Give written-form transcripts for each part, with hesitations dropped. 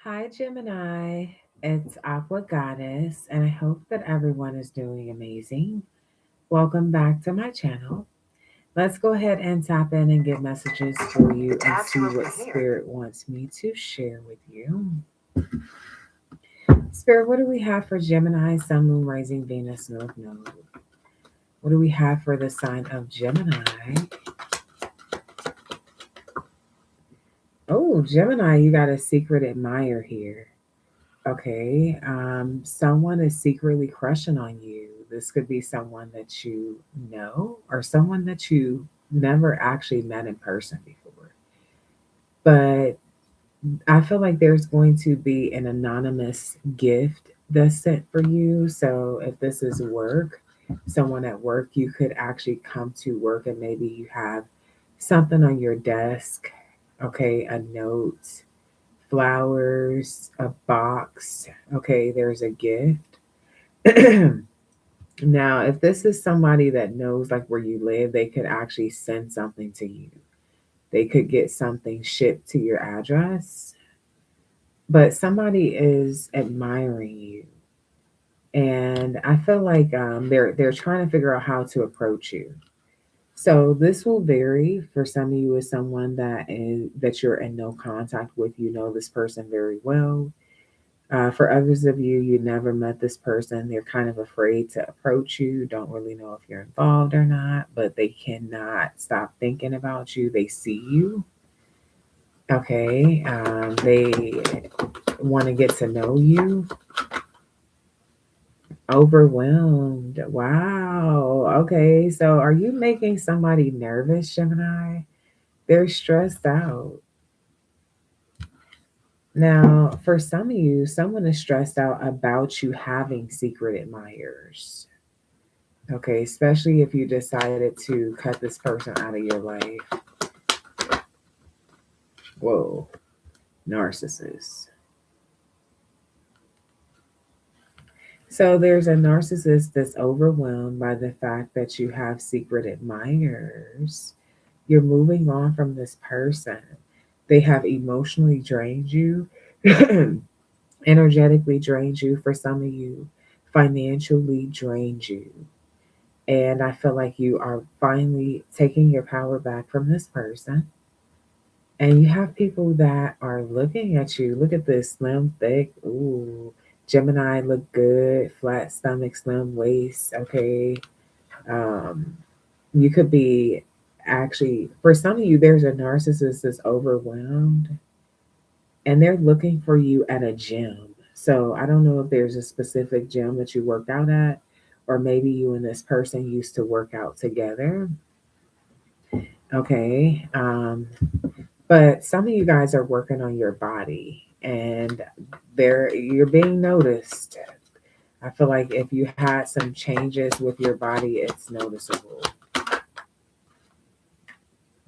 Hi, Gemini. It's Aqua Goddess, and I hope that everyone is doing amazing. Welcome back to my channel. Let's go ahead and tap in and get messages for you and see what Spirit wants me to share with you. Spirit, what do we have for Gemini, Sun, Moon, Rising, Venus, North Node? What do we have for the sign of Gemini? Oh, Gemini, you got a secret admirer here. Okay. Someone is secretly crushing on you. This could be someone that you know or someone that you never actually met in person before. But I feel like there's going to be an anonymous gift that's sent for you. So if this is work, someone at work, you could actually come to work and maybe you have something on your desk, okay, a note, flowers, a box. Okay, there's a gift. Now, if this is somebody that knows like where you live, they could actually send something to you. They could get something shipped to your address, but somebody is admiring you. And I feel like they're trying to figure out how to approach you. So this will vary for some of you as someone that you're in no contact with. You know this person very well. For others of you, you never met this person. They're kind of afraid to approach you, don't really know if you're involved or not, but they cannot stop thinking about you. They see you. Okay. They want to get to know you. Overwhelmed. Wow. Okay. So are you making somebody nervous, Gemini? They're stressed out. Now, for some of you, someone is stressed out about you having secret admirers. Okay, especially if you decided to cut this person out of your life. Whoa, narcissist. So there's a narcissist that's overwhelmed by the fact that you have secret admirers. You're moving on from this person. They have emotionally drained you, energetically drained you for some of you, financially drained you. And I feel like you are finally taking your power back from this person. And you have people that are looking at you. Look at this slim, thick. Ooh, Gemini look good. Flat stomach, slim waist. Okay. Um, you could be actually, for some of you, there's a narcissist that's overwhelmed and they're looking for you at a gym. So I don't know if there's a specific gym that you worked out at, or maybe you and this person used to work out together. Okay. But some of you guys are working on your body and you're being noticed. I feel like if you had some changes with your body, it's noticeable.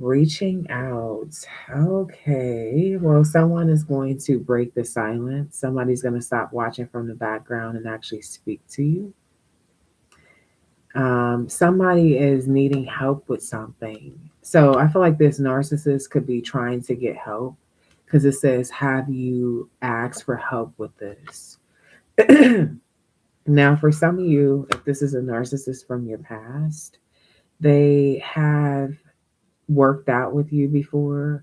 Reaching out. Okay. Well, someone is going to break the silence. Somebody's going to stop watching from the background and actually speak to you. Somebody is needing help with something. So I feel like this narcissist could be trying to get help because it says, have you asked for help with this? Now, for some of you, if this is a narcissist from your past, they have worked out with you before.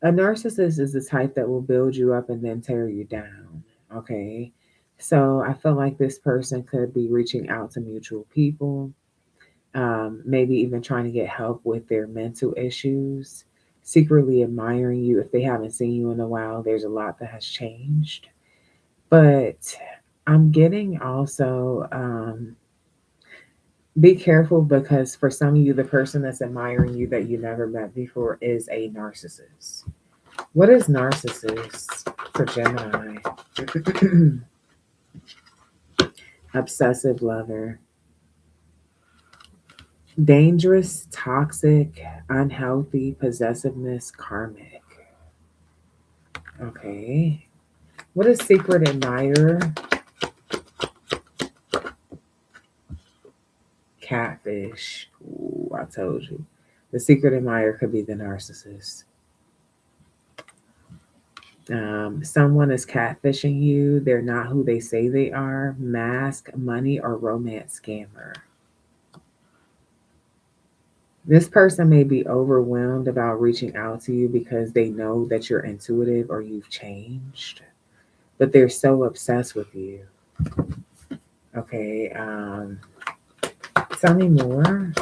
A narcissist is the type that will build you up and then tear you down. Okay. So I feel like this person could be reaching out to mutual people, maybe even trying to get help with their mental issues, secretly admiring you. If they haven't seen you in a while, there's a lot that has changed. But I'm getting also, be careful because for some of you, the person that's admiring you that you never met before is a narcissist. What is narcissist for Gemini? Obsessive lover. Dangerous, toxic, unhealthy, possessiveness, karmic. Okay. What is secret admirer? Catfish. Ooh, I told you. The secret admirer could be the narcissist. Someone is catfishing you. They're not who they say they are. Mask, money, or romance scammer. This person may be overwhelmed about reaching out to you because they know that you're intuitive or you've changed, but they're so obsessed with you. Okay, tell me more.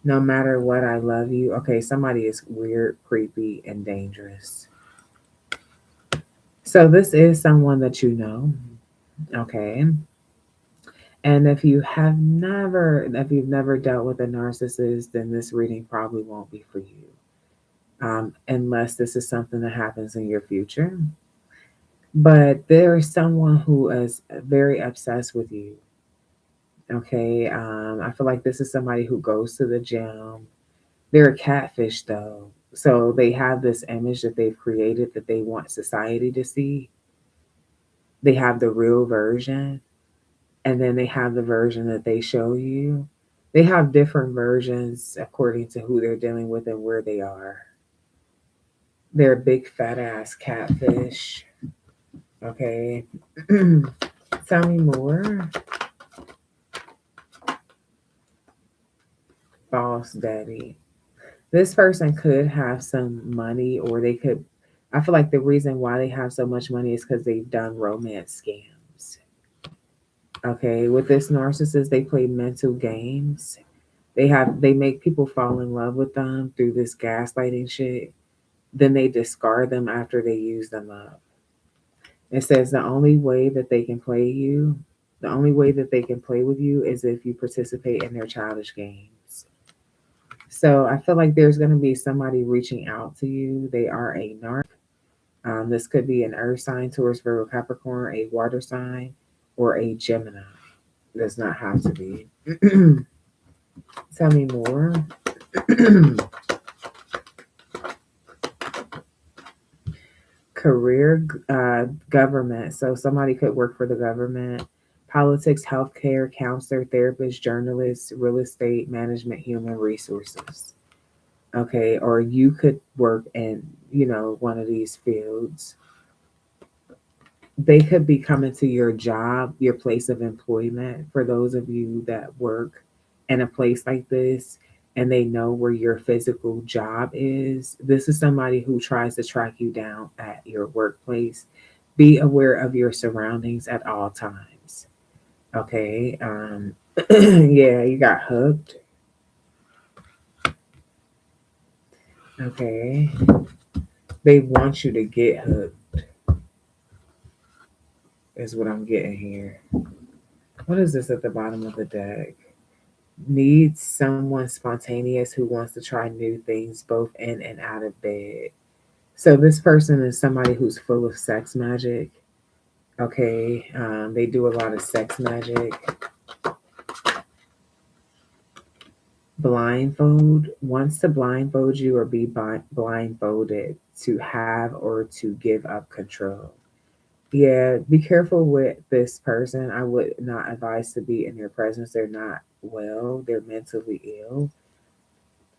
No matter what, I love you. Okay, somebody is weird, creepy, and dangerous. So this is someone that you know. Okay. And if you've never dealt with a narcissist, then this reading probably won't be for you. Unless this is something that happens in your future. But there is someone who is very obsessed with you. Okay. I feel like this is somebody who goes to the gym. They're a catfish though. So they have this image that they've created that they want society to see. They have the real version, and then they have the version that they show you. They have different versions according to who they're dealing with and where they are. They're a big fat ass catfish. Okay. Tell me more. Boss daddy. This person could have some money, or they could. I feel like the reason why they have so much money is because they've done romance scams. Okay. With this narcissist, they play mental games. They make people fall in love with them through this gaslighting shit. Then they discard them after they use them up. It says the only way that they can play with you is if you participate in their childish games. So I feel like there's going to be somebody reaching out to you. They are a narc. This could be an earth sign, Taurus, Virgo, Capricorn, a water sign, or a Gemini. Does not have to be. Tell me more. Career, government. So somebody could work for the government, politics, healthcare, counselor, therapist, journalist, real estate, management, human resources. Okay, or you could work in, one of these fields. They could be coming to your job, your place of employment, for those of you that work in a place like this and they know where your physical job is. This is somebody who tries to track you down at your workplace. Be aware of your surroundings at all times. Okay. Yeah, you got hooked. Okay. They want you to get hooked, is what I'm getting here. What is this at the bottom of the deck? Needs someone spontaneous who wants to try new things both in and out of bed. So this person is somebody who's full of sex magic. Okay, they do a lot of sex magic. Blindfold wants to blindfold you or be blindfolded to have or to give up control. Yeah, be careful with this person. I would not advise to be in their presence. They're not well, they're mentally ill.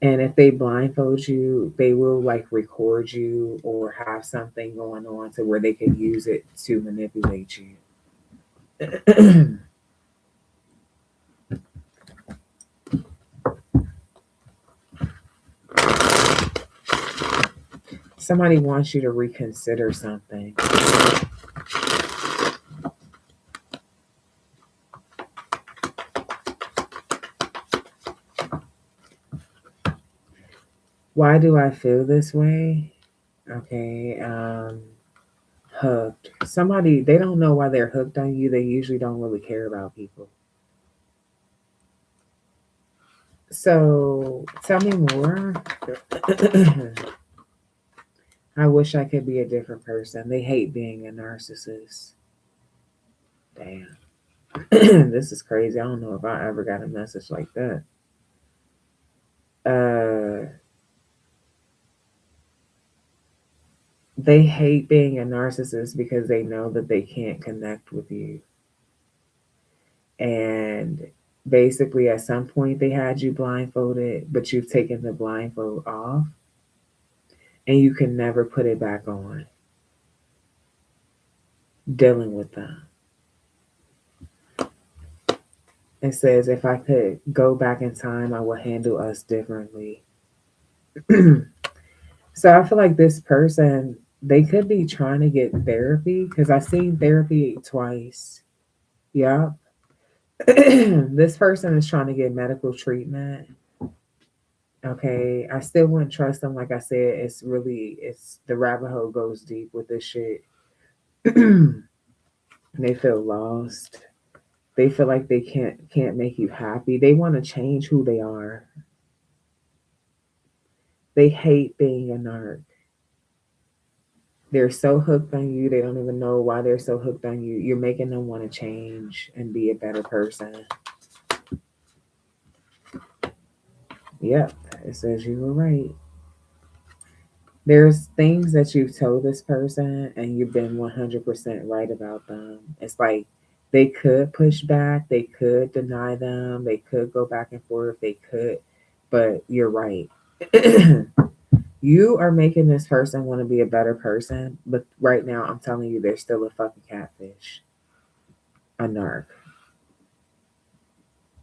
And if they blindfold you, they will like record you or have something going on to where they can use it to manipulate you. Somebody wants you to reconsider something. Why do I feel this way? Okay, hooked. Somebody, they don't know why they're hooked on you. They usually don't really care about people. So tell me more. I wish I could be a different person. They hate being a narcissist. Damn. This is crazy. I don't know if I ever got a message like that. Uh, they hate being a narcissist because they know that they can't connect with you. And basically, at some point, they had you blindfolded, but you've taken the blindfold off. and you can never put it back on dealing with them. It says, if I could go back in time, I would handle us differently. So I feel like this person, they could be trying to get therapy because I've seen therapy twice. Yeah. This person is trying to get medical treatment. Okay. I still wouldn't trust them. Like I said, it's the rabbit hole goes deep with this shit. They feel lost. They feel like they can't make you happy. They want to change who they are. They hate being a narc. They're so hooked on you, they don't even know why they're so hooked on you. You're making them want to change and be a better person. Yep, it says you were right. There's things that you've told this person and you've been 100% right about them. It's like they could push back, they could deny them, they could go back and forth, they could, but you're right. You are making this person want to be a better person, but right now I'm telling you, they're still a fucking catfish, a narc.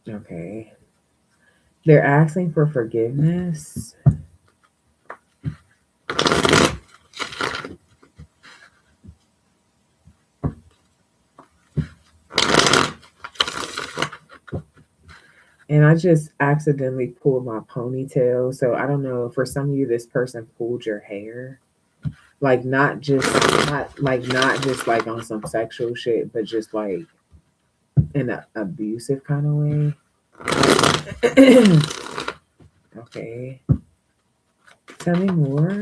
Okay. They're asking for forgiveness. And I just accidentally pulled my ponytail. So I don't know. For some of you, this person pulled your hair. Like not just like on some sexual shit, but just like in an abusive kind of way. Okay. Tell me more.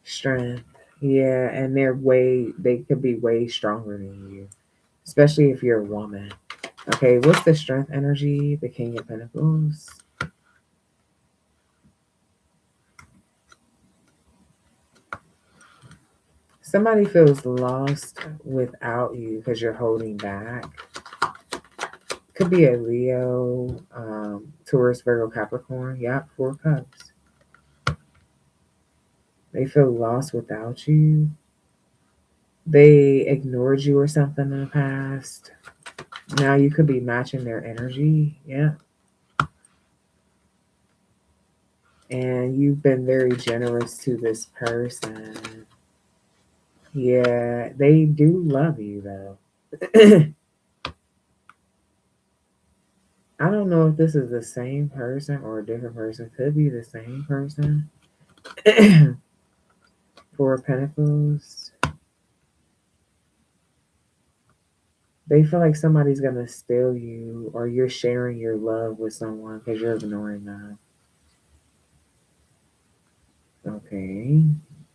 Strength. Yeah, and they could be way stronger than you, especially if you're a woman. Okay, what's the strength energy? The King of Pentacles. Somebody feels lost without you because you're holding back. Could be a Leo, Taurus, Virgo, Capricorn. Yep, Four Cups. They feel lost without you. They ignored you or something in the past. Now you could be matching their energy. Yeah. And you've been very generous to this person. Yeah, they do love you though. I don't know if this is the same person or a different person. Could be the same person. Four of Pentacles. They feel like somebody's gonna steal you, or you're sharing your love with someone because you're ignoring them. Okay,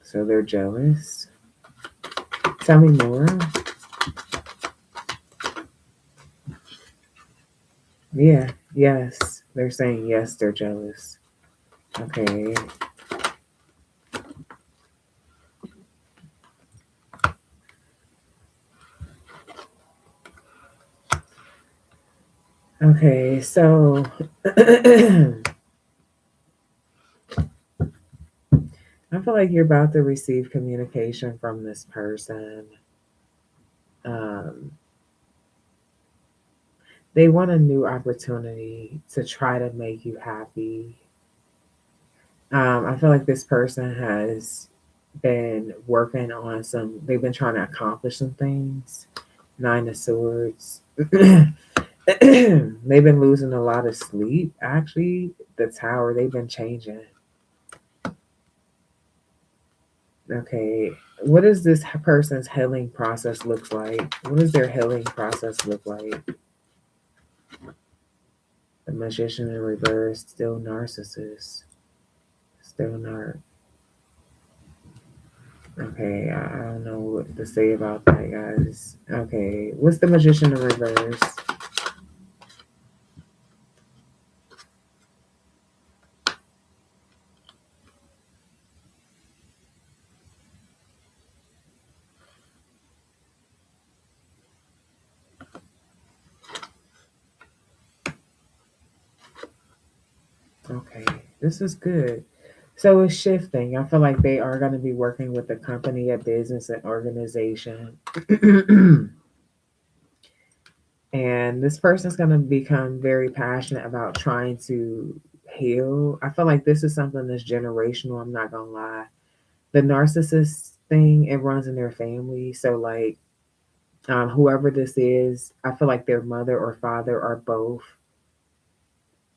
so they're jealous. Tell me more. Yeah, yes, they're saying yes. They're jealous. Okay. Okay, so I feel like you're about to receive communication from this person. Um, they want a new opportunity to try to make you happy. I feel like this person has been working on they've been trying to accomplish some things. Nine of Swords. They've been losing a lot of sleep. Actually, the Tower, they've been changing. Okay, what does this person's healing process look like? What does their healing process look like? The Magician in reverse, still narcissist, still narc. Okay, I don't know what to say about that, guys. Okay, what's the Magician in reverse? Okay, this is good. So it's shifting. I feel like they are going to be working with a company, a business, an organization. And this person's going to become very passionate about trying to heal. I feel like this is something that's generational. I'm not going to lie. The narcissist thing, it runs in their family. So, like, whoever this is, I feel like their mother or father or both,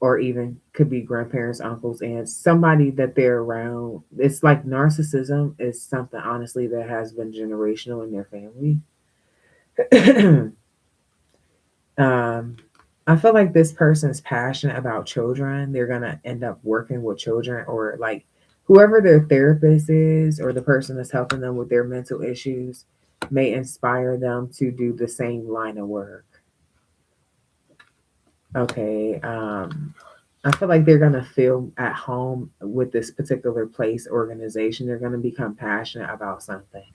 or even could be grandparents, uncles, aunts, somebody that they're around. It's like narcissism is something, honestly, that has been generational in their family. um, I feel like this person's passionate about children. They're gonna end up working with children, or like whoever their therapist is, or the person that's helping them with their mental issues, may inspire them to do the same line of work. Okay. I feel like they're gonna feel at home with this particular place, organization. They're gonna become passionate about something.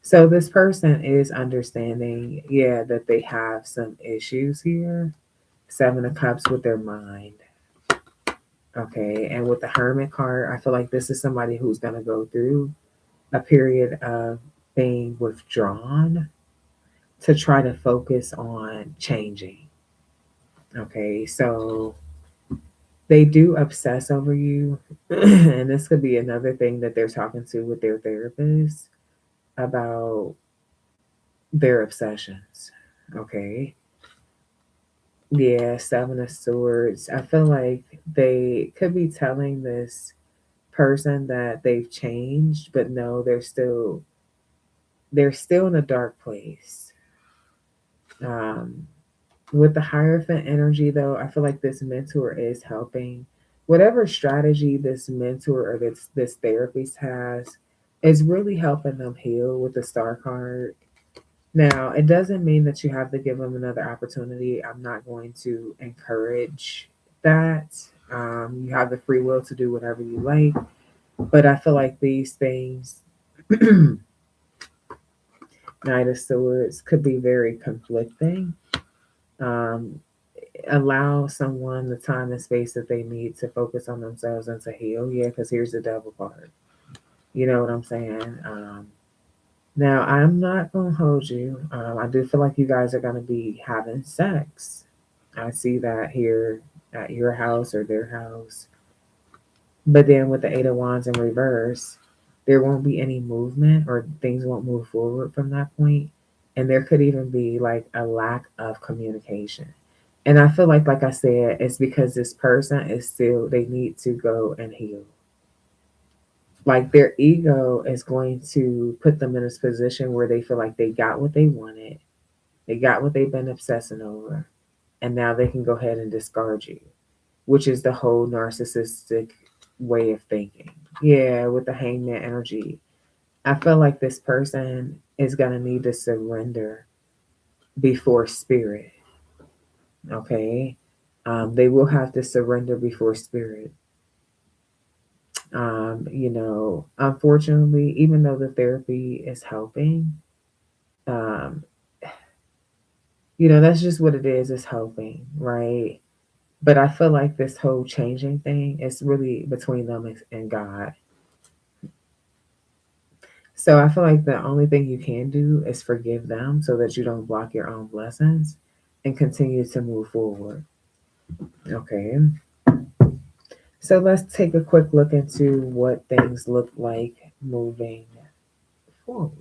So this person is understanding, yeah, that they have some issues here. Seven of Cups with their mind. Okay. And with the Hermit card, I feel like this is somebody who's gonna go through a period of being withdrawn to try to focus on changing. Okay. So they do obsess over you. And this could be another thing that they're talking to with their therapist about their obsessions. Okay. Yeah, Seven of Swords. I feel like they could be telling this person that they've changed, but no, they're still in a dark place. Um, with the Hierophant energy, though, I feel like this mentor is helping. Whatever strategy this mentor or this therapist has is really helping them heal with the Star card. Now, it doesn't mean that you have to give them another opportunity. I'm not going to encourage that. You have the free will to do whatever you like, but I feel like these things, Knight of Swords, could be very conflicting. Um, Allow someone the time and space that they need to focus on themselves and to heal. Yeah, because here's the devil part. You know what I'm saying? Now, I'm not going to hold you. I do feel like you guys are going to be having sex. I see that here at your house or their house. But then with the Eight of Wands in reverse, there won't be any movement, or things won't move forward from that point. And there could even be like a lack of communication. And I feel like I said, it's because this person is still, they need to go and heal. Like their ego is going to put them in this position where they feel like they got what they wanted, they got what they've been obsessing over, and now they can go ahead and discard you, which is the whole narcissistic way of thinking. Yeah, with the hangman energy. I feel like this person is going to need to surrender before spirit. Okay. They will have to surrender before spirit. Unfortunately, even though the therapy is helping, um, that's just what it is. It's helping, right? But I feel like this whole changing thing is really between them and God. So I feel like the only thing you can do is forgive them so that you don't block your own blessings and continue to move forward. Okay. So let's take a quick look into what things look like moving forward.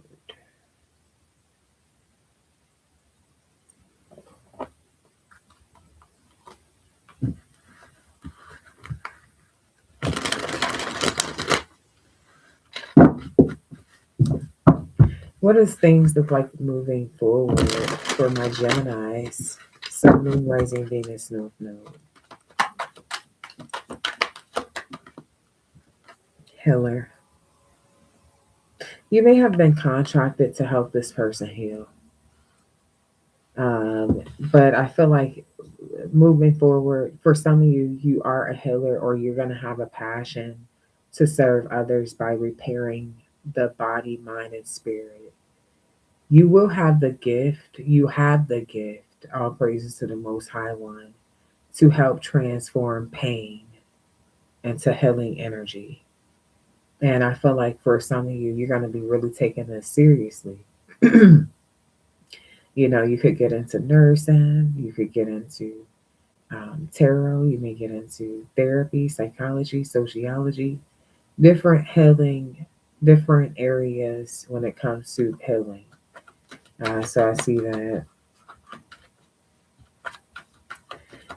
What does things look like moving forward for my Geminis? Sun, Moon, Rising, Venus, North Node. Healer. You may have been contracted to help this person heal. But I feel like moving forward, for some of you, you are a healer, or you're going to have a passion to serve others by repairing the body, mind, and spirit. You will have the gift, you have the gift, all praises to the Most High One, to help transform pain. into healing energy. And I feel like for some of you, you're going to be really taking this seriously. You could get into nursing, you could get into tarot, you may get into therapy, psychology, sociology, different healing, different areas when it comes to healing. So I see that.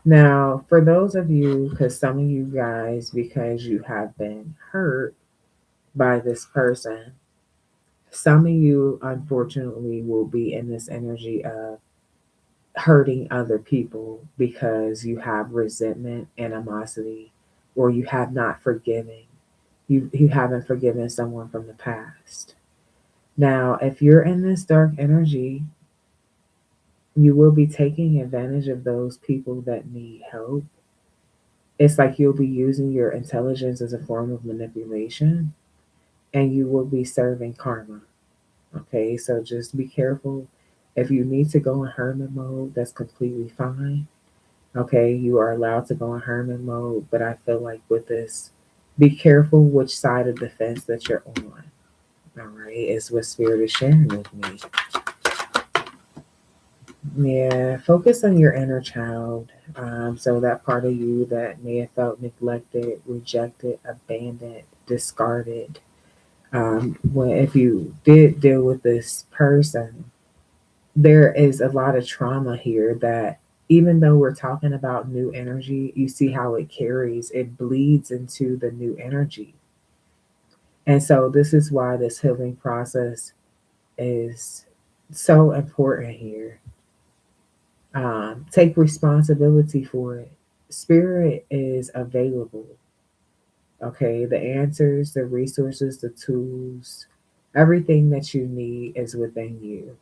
Now, for those of you, because some of you guys, because you have been hurt by this person, some of you, unfortunately, will be in this energy of hurting other people because you have resentment, animosity, or you have not forgiven. You haven't forgiven someone from the past. Now, if you're in this dark energy, you will be taking advantage of those people that need help. It's like you'll be using your intelligence as a form of manipulation and you will be serving karma. Okay, so just be careful. If you need to go in hermit mode, that's completely fine. Okay, you are allowed to go in hermit mode, but I feel like with this, be careful which side of the fence that you're on. All right, is what Spirit is sharing with me. Yeah, focus on your inner child. So that part of you that may have felt neglected, rejected, abandoned, discarded. When if you did deal with this person, there is a lot of trauma here that even though we're talking about new energy, you see how it carries, it bleeds into the new energy. And so this is why this healing process is so important here. Take responsibility for it. Spirit is available. Okay, the answers, the resources, the tools, everything that you need is within you.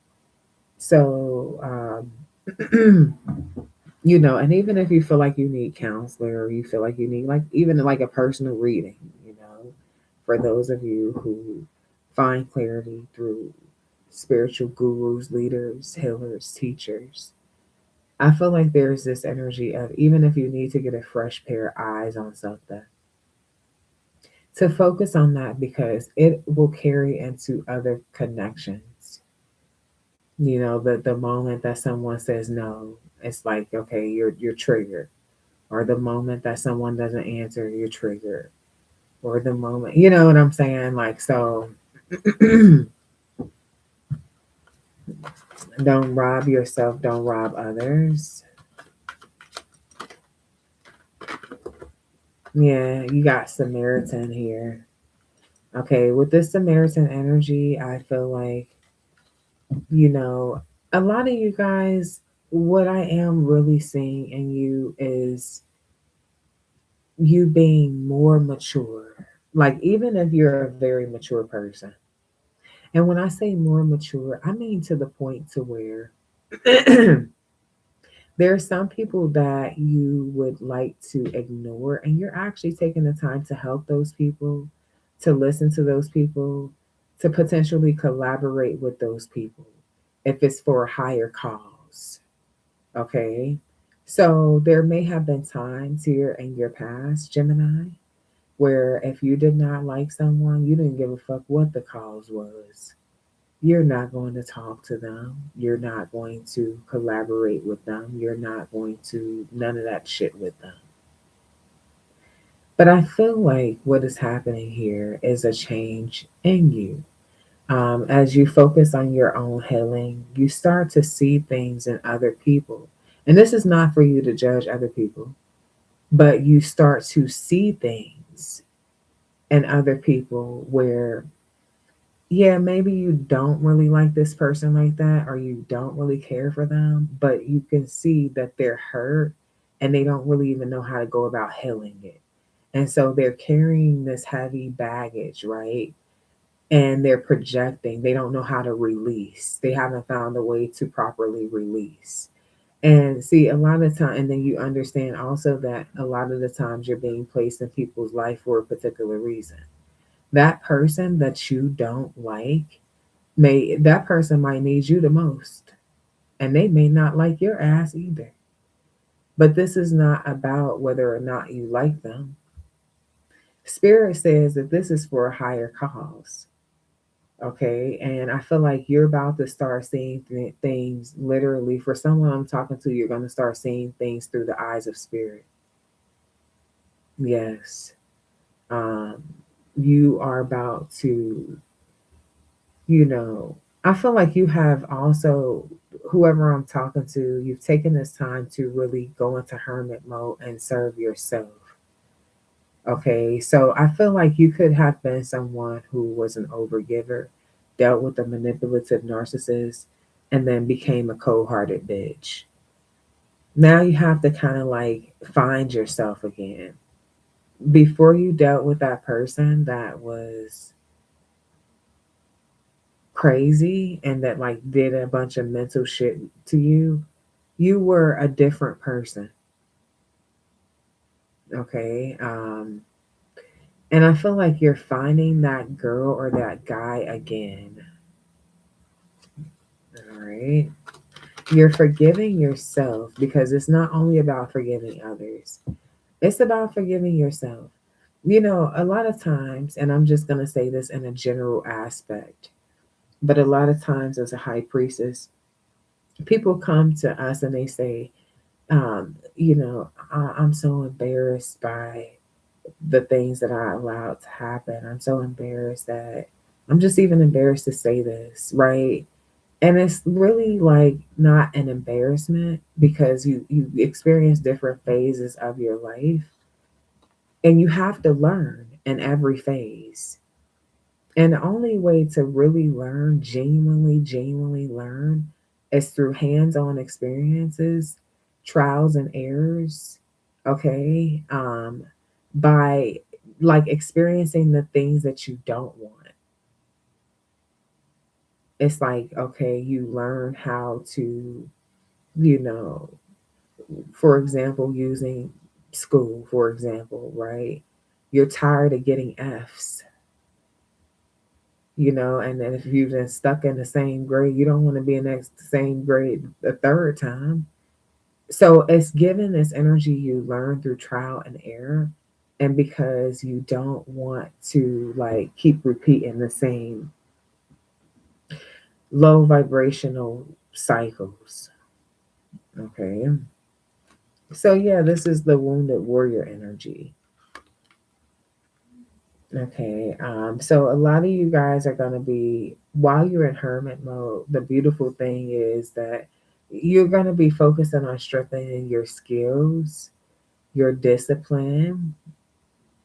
So, and even if you feel like you need counselor or you feel like you need like even like a personal reading, for those of you who find clarity through spiritual gurus, leaders, healers, teachers, I feel like there's this energy of even if you need to get a fresh pair of eyes on something, to focus on that because it will carry into other connections. The moment that someone says no, it's like okay, you're triggered, or the moment that someone doesn't answer, you're triggered, or the moment, you know what I'm saying? Like so, don't rob yourself, don't rob others. Yeah, you got Samaritan here. Okay, with this Samaritan energy, I feel like, you know, a lot of you guys, what I am really seeing in you is you being more mature. Like, even if you're a very mature person, and when I say more mature, I mean to the point to where there are some people that you would like to ignore, and you're actually taking the time to help those people, to listen to those people, to potentially collaborate with those people if it's for a higher cause. Okay. So there may have been times here in your past, Gemini, where if you did not like someone, you didn't give a fuck what the cause was. You're not going to talk to them. You're not going to collaborate with them. You're not going to none of that shit with them. But I feel like what is happening here is a change in you. As you focus on your own healing, you start to see things in other people. And this is not for you to judge other people, but you start to see things in other people where yeah, maybe you don't really like this person like that, or you don't really care for them, but you can see that they're hurt and they don't really even know how to go about healing it. And so they're carrying this heavy baggage, right? And they're projecting, they don't know how to release. They haven't found a way to properly release. And see, a lot of time, and then you understand also that a lot of the times you're being placed in people's life for a particular reason. That person that you don't like that person might need you the most, and they may not like your ass either. But this is not about whether or not you like them. Spirit says that this is for a higher cause. Okay. And I feel like you're about to start seeing things literally. For someone I'm talking to, you're going to start seeing things through the eyes of spirit. Yes. Um, you are about to, you know, I feel like you have also, whoever I'm talking to, you've taken this time to really go into hermit mode and serve yourself. Okay, so I feel like you could have been someone who was an overgiver, dealt with a manipulative narcissist, and then became a cold hearted bitch. Now you have to kind of like find yourself again. Before you dealt with that person that was crazy and that like did a bunch of mental shit to you, you were a different person. Okay. And I feel like you're finding that girl or that guy again. All right. You're forgiving yourself because it's not only about forgiving others, it's about forgiving yourself. You know, a lot of times, and I'm just going to say this in a general aspect, but a lot of times as a high priestess, people come to us and they say, I'm so embarrassed by the things that I allowed to happen. I'm so embarrassed that I'm just even embarrassed to say this, right? And it's really like not an embarrassment because you experience different phases of your life and you have to learn in every phase. And the only way to really learn, genuinely learn, is through hands on experiences, trials and errors, okay? By like experiencing the things that you don't want. It's like, okay, you learn how to, you know, for example, using school, for example, right? You're tired of getting F's, and then if you've been stuck in the same grade, you don't want to be in that same grade the third time. So it's given this energy you learn through trial and error, and because you don't want to like keep repeating the same low vibrational cycles. Okay. So yeah, this is the wounded warrior energy. Okay. So a lot of you guys are going to be, while you're in hermit mode, the beautiful thing is that you're going to be focusing on strengthening your skills, your discipline.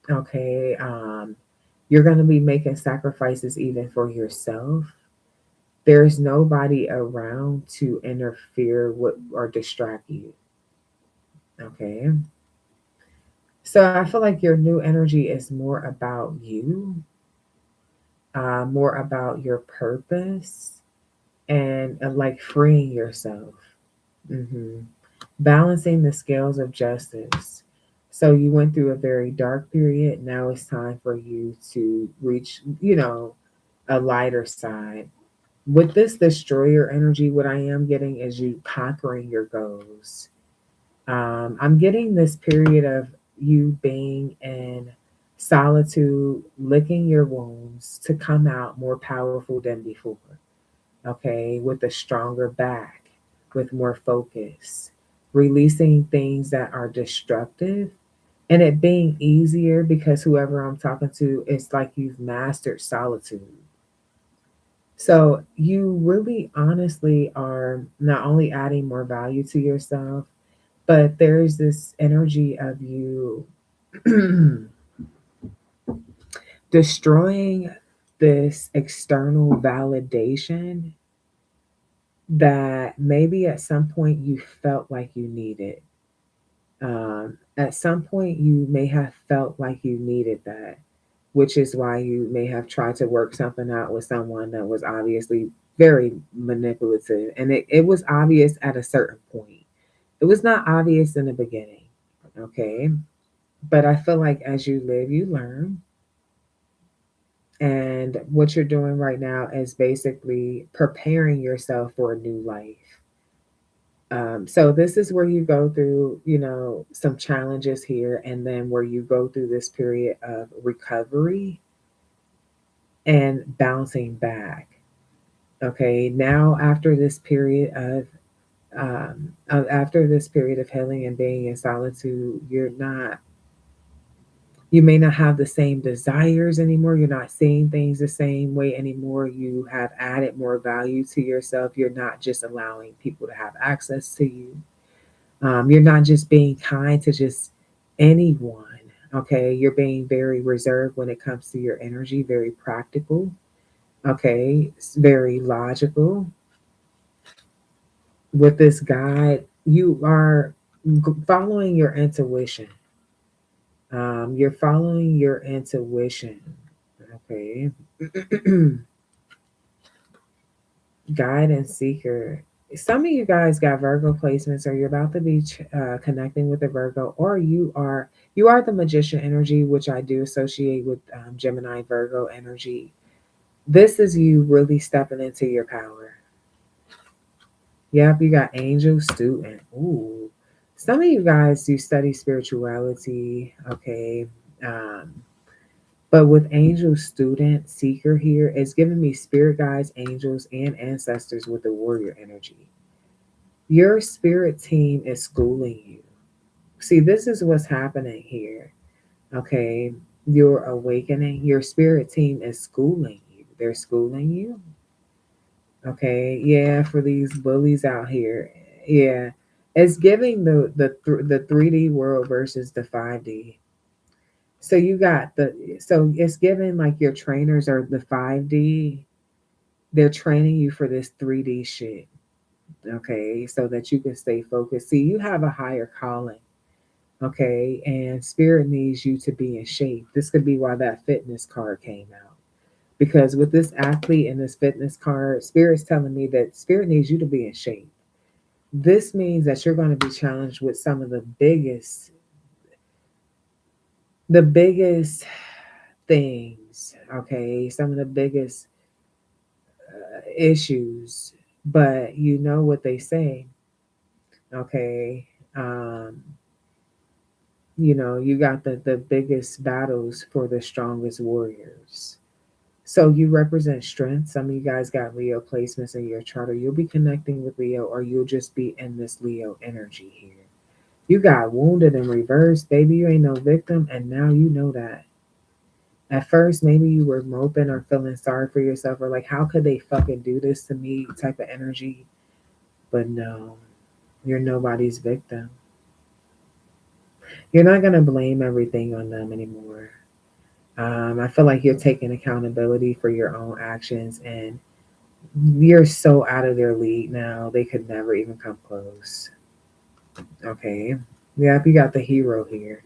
Okay. You're going to be making sacrifices even for yourself. There's nobody around to interfere with or distract you. Okay. So I feel like your new energy is more about you, more about your purpose, and like freeing yourself. hmm Balancing the scales of justice. So you went through a very dark period. Now it's time for you to reach, a lighter side. With this destroyer energy, what I am getting is you conquering your goals. I'm getting this period of you being in solitude, licking your wounds to come out more powerful than before. Okay, with a stronger back, with more focus, releasing things that are destructive, and it being easier because whoever I'm talking to, it's like you've mastered solitude. So you really honestly are not only adding more value to yourself, but there's this energy of you destroying this external validation that maybe at some point you felt like you needed. At some point, you may have felt like you needed that, which is why you may have tried to work something out with someone that was obviously very manipulative. And it was obvious at a certain point. It was not obvious in the beginning. Okay. But I feel like as you live, you learn. And what you're doing right now is basically preparing yourself for a new life. So this is where you go through, some challenges here, and then where you go through this period of recovery and bouncing back. Okay, now after this period of healing and being in solitude, you may not have the same desires anymore. You're not seeing things the same way anymore. You have added more value to yourself. You're not just allowing people to have access to you. You're not just being kind to just anyone. Okay, you're being very reserved when it comes to your energy, very practical. Okay, it's very logical. With this guide, you are following your intuition. You're following your intuition. Okay. Guide and seeker. Some of you guys got Virgo placements, or you're about to be connecting with a Virgo, or you are the magician energy, which I do associate with Gemini Virgo energy. This is you really stepping into your power. Yep, you got angel student. Ooh, some of you guys do study spirituality. Okay, um, but with angel student seeker here, it's giving me spirit guides, angels, and ancestors with the warrior energy. Your spirit team is schooling you. See, this is what's happening here. Okay, you're awakening. Your spirit team is schooling you. They're schooling you. Okay, yeah, for these bullies out here. Yeah, it's giving the 3D world versus the 5D. So you got so it's giving like your trainers are the 5D. They're training you for this 3D shit. Okay, so that you can stay focused. See, you have a higher calling. Okay, and spirit needs you to be in shape. This could be why that fitness card came out. Because with this athlete and this fitness card, spirit's telling me that spirit needs you to be in shape. This means that you're going to be challenged with some of the biggest things, okay? Some of the biggest issues, but you know what they say, okay? Um, you got the biggest battles for the strongest warriors. So you represent strength. Some of you guys got Leo placements in your chart, or you'll be connecting with Leo, or you'll just be in this Leo energy here. You got wounded in reverse, baby. You ain't no victim, and now you know that. At first, maybe you were moping or feeling sorry for yourself, or like, how could they fucking do this to me type of energy. But no, you're nobody's victim. You're not going to blame everything on them anymore. I feel like you're taking accountability for your own actions, and you're so out of their league now, they could never even come close. Okay. Yep, you got the hero here.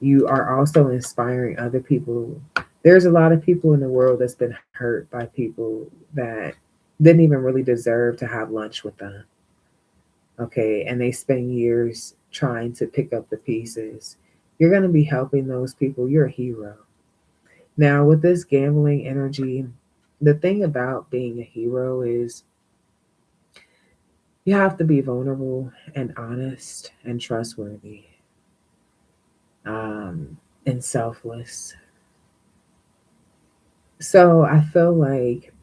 You are also inspiring other people. There's a lot of people in the world that's been hurt by people that didn't even really deserve to have lunch with them. Okay. And they spend years trying to pick up the pieces. You're going to be helping those people. You're a hero. Now, with this gambling energy, the thing about being a hero is you have to be vulnerable and honest and trustworthy, um, and selfless. So I feel like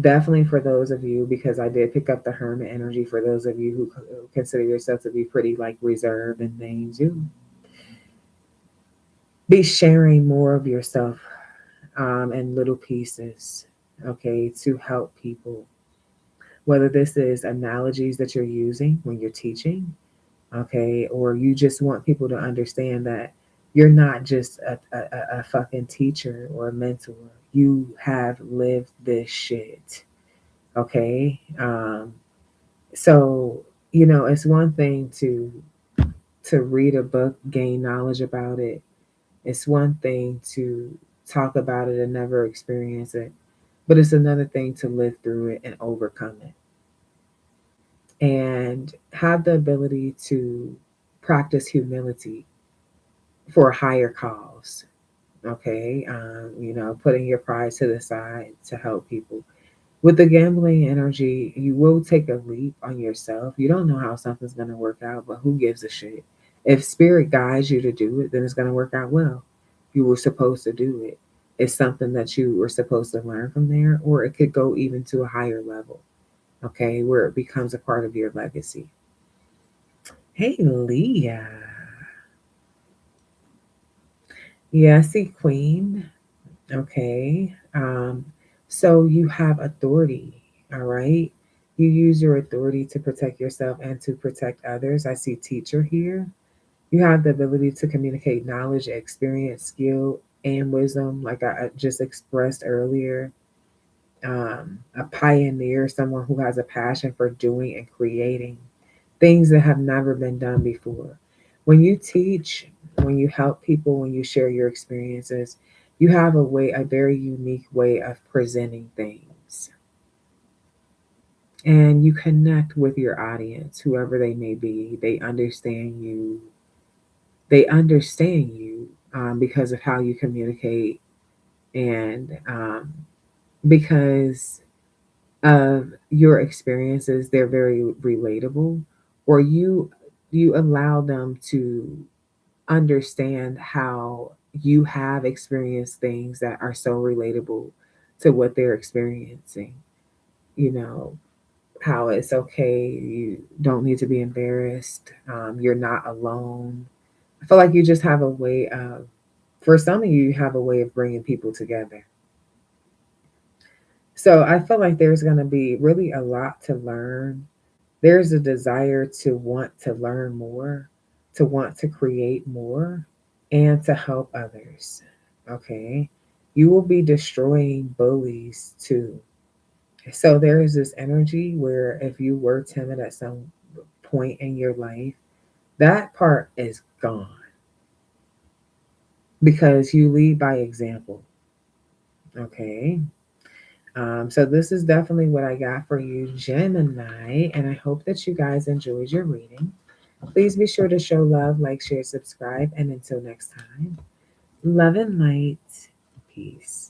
definitely for those of you, because I did pick up the hermit energy, for those of you who consider yourself to be pretty like reserved and things, you be sharing more of yourself, in little pieces, okay, to help people. Whether this is analogies that you're using when you're teaching, okay, or you just want people to understand that you're not just a fucking teacher or a mentor. You have lived this shit, okay. So it's one thing to read a book, gain knowledge about it. It's one thing to talk about it and never experience it, but it's another thing to live through it and overcome it and have the ability to practice humility for a higher cause. Okay, putting your pride to the side to help people With the gambling energy, you will take a leap on yourself. You don't know how something's going to work out, but who gives a shit? If spirit guides you to do it, then it's going to work out well. You were supposed to do it. It's something that you were supposed to learn from there, or it could go even to a higher level, okay, where it becomes a part of your legacy. Hey, Leah. Yeah, I see Queen. Okay. So you have authority, all right? You use your authority to protect yourself and to protect others. I see teacher here. You have the ability to communicate knowledge, experience, skill, and wisdom, like I just expressed earlier. A pioneer, someone who has a passion for doing and creating things that have never been done before. When you teach, when you help people, when you share your experiences, you have a very unique way of presenting things. And you connect with your audience, whoever they may be. They understand you. They understand you because of how you communicate and because of your experiences. They're very relatable, or you allow them to understand how you have experienced things that are so relatable to what they're experiencing. You know, how it's okay, you don't need to be embarrassed, you're not alone. I feel like you just have a way of, for some of you have a way of bringing people together. So I feel like there's going to be really a lot to learn. There's a desire to want to learn more, to want to create more, and to help others. Okay. You will be destroying bullies too. So there is this energy where if you were timid at some point in your life, that part is gone because you lead by example. Okay. So this is definitely what I got for you, Gemini, and I hope that you guys enjoyed your reading. Please be sure to show love, like, share, subscribe, and until next time, love and light. Peace.